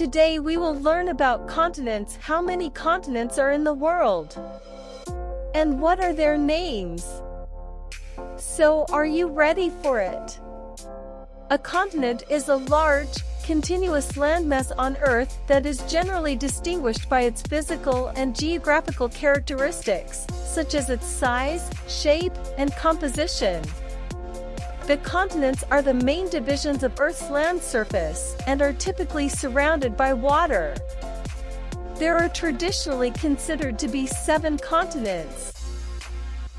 Today we will learn about continents. How many continents are in the world? And what are their names? So, are you ready for it? A continent is a large, continuous landmass on Earth that is generally distinguished by its physical and geographical characteristics, such as its size, shape, and composition. The continents are the main divisions of Earth's land surface and are typically surrounded by water. There are traditionally considered to be 7 continents.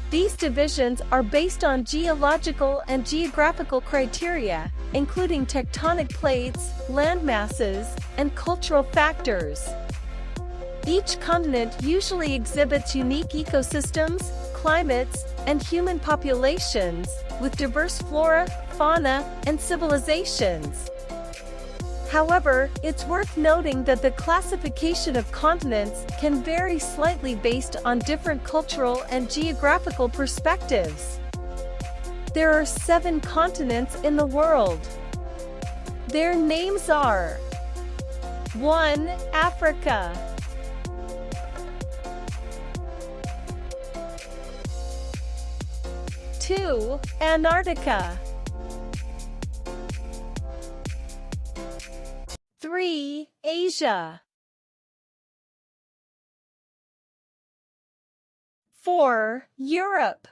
These divisions are based on geological and geographical criteria, including tectonic plates, land masses, and cultural factors. Each continent usually exhibits unique ecosystems, climates, and human populations, with diverse flora, fauna, and civilizations. However, it's worth noting that the classification of continents can vary slightly based on different cultural and geographical perspectives. There are 7 continents in the world. Their names are: 1. Africa. 2. Antarctica. 3. Asia. 4. Europe.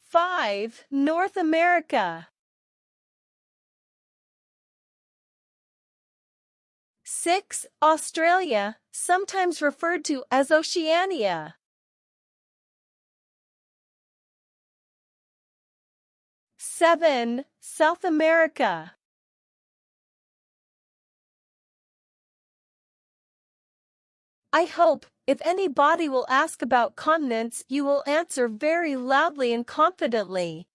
5. North America. 6. Australia, sometimes referred to as Oceania. 7. South America. I hope, if anybody will ask about continents, you will answer very loudly and confidently.